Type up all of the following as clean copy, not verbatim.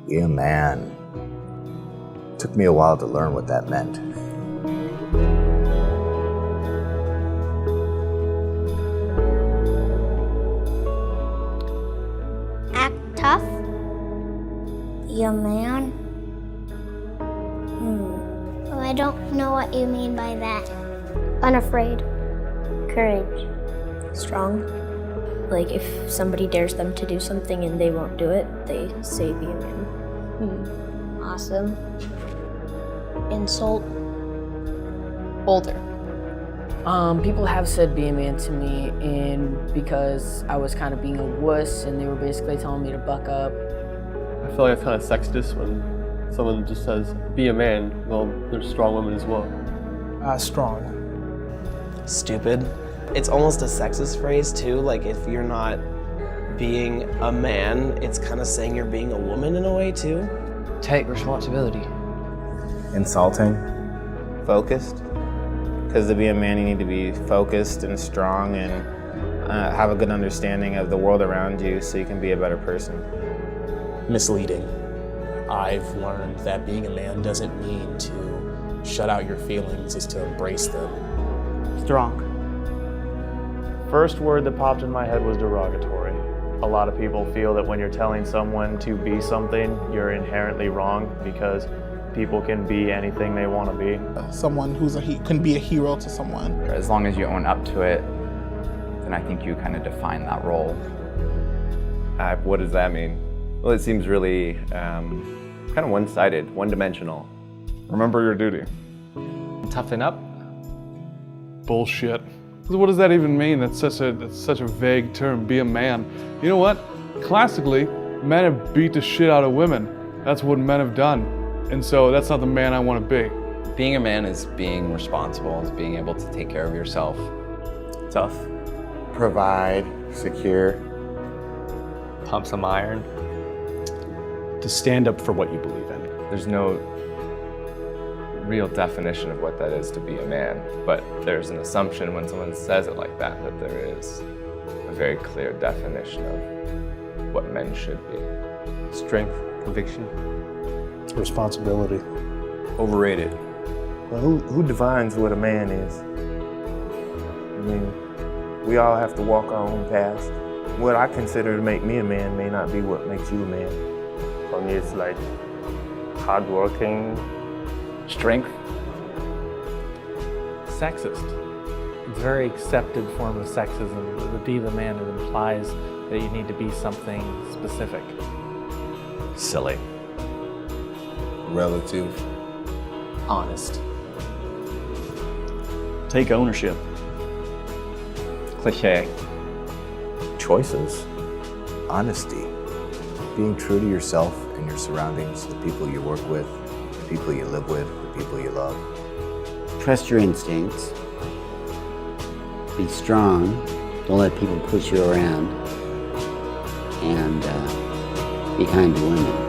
Be a man. Took me a while to learn what that meant. Act tough. Be a man. Oh, I don't know what you mean by that. Unafraid. Courage. Strong. Like if somebody dares them to do something and they won't do it, they say be a man. Awesome. Insult. Older. People have said be a man to me, and because I was kind of being a wuss and they were basically telling me to buck up. I feel like it's kind of sexist when someone just says, be a man. Well, there's strong women as well. Strong. Stupid. It's almost a sexist phrase too, like if you're not being a man, it's kind of saying you're being a woman in a way too. Take responsibility. Insulting. Focused. Because to be a man, you need to be focused and strong and have a good understanding of the world around you so you can be a better person. Misleading. I've learned that being a man doesn't mean to shut out your feelings, it's to embrace them. Strong. First word that popped in my head was derogatory. A lot of people feel that when you're telling someone to be something, you're inherently wrong because people can be anything they want to be. Someone who's can be a hero to someone. As long as you own up to it, then I think you kind of define that role. What does that mean? Well, it seems really kind of one-sided, one-dimensional. Remember your duty. Toughen up. Bullshit. What does that even mean? That's such a vague term, be a man. You know what? Classically, men have beat the shit out of women. That's what men have done. And so that's not the man I want to be. Being a man is being responsible, is being able to take care of yourself. Tough. Provide, secure. Pump some iron. To stand up for what you believe in. There's no real definition of what that is to be a man, but there's an assumption when someone says it like that there is a very clear definition of what men should be. Strength, conviction. Responsibility. Overrated. Well, who defines what a man is? I mean, we all have to walk our own paths. What I consider to make me a man may not be what makes you a man. For me, it's like hardworking. Strength. Sexist. It's a very accepted form of sexism. To be the man, it implies that you need to be something specific. Silly. Relative. Honest. Take ownership. Cliche. Choices. Honesty. Being true to yourself and your surroundings, the people you work with, the people you live with, the people you love. Trust your instincts. Be strong. Don't let people push you around. And be kind to women.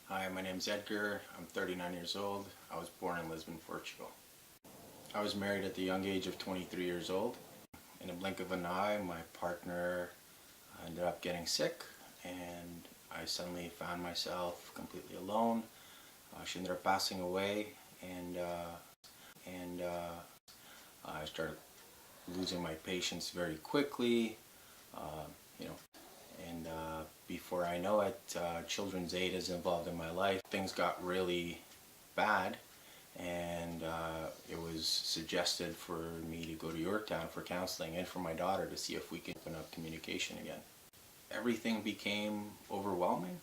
Hi, my name's Edgar. I'm 39 years old. I was born in Lisbon, Portugal. I was married at the young age of 23 years old. In a blink of an eye, my partner ended up getting sick, and I suddenly found myself completely alone. She ended up passing away, and I started losing my patience very quickly. Before I know it, Children's Aid is involved in my life. Things got really bad, and it was suggested for me to go to Yorktown for counseling and for my daughter to see if we could open up communication again. Everything became overwhelming,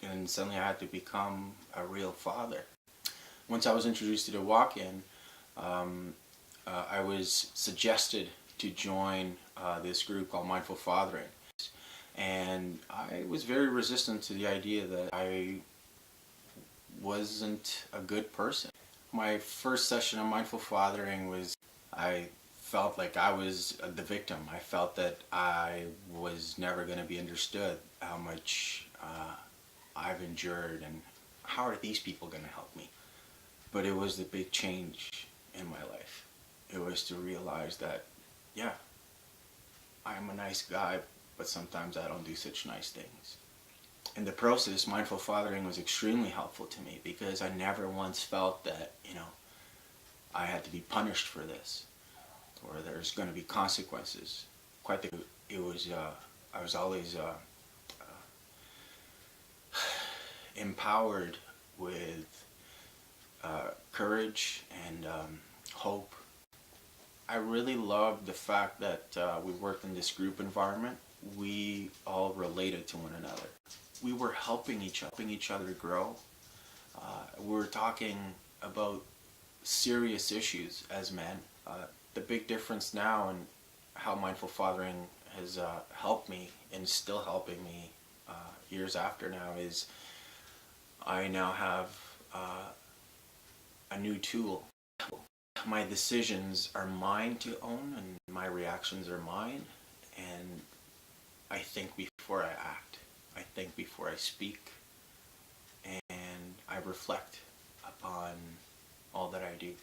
and suddenly I had to become a real father. Once I was introduced to the walk-in, I was suggested to join this group called Mindful Fathering. And I was very resistant to the idea that I wasn't a good person. My first session of Mindful Fathering was, I felt like I was the victim. I felt that I was never going to be understood, how much I've endured, and how are these people going to help me? But it was the big change in my life. It was to realize that, yeah, I'm a nice guy, but sometimes I don't do such nice things. In the process, Mindful Fathering was extremely helpful to me because I never once felt that, I had to be punished for this, or there's going to be consequences. I was always empowered with courage and hope. I really loved the fact that we worked in this group environment. We all related to one another. We were helping each other grow. We were talking about serious issues as men. The big difference now and how Mindful Fathering has helped me and is still helping me years after now is I now have a new tool. My decisions are mine to own, and my reactions are mine, and I think before I act. I think before I speak, and I reflect upon all that I do.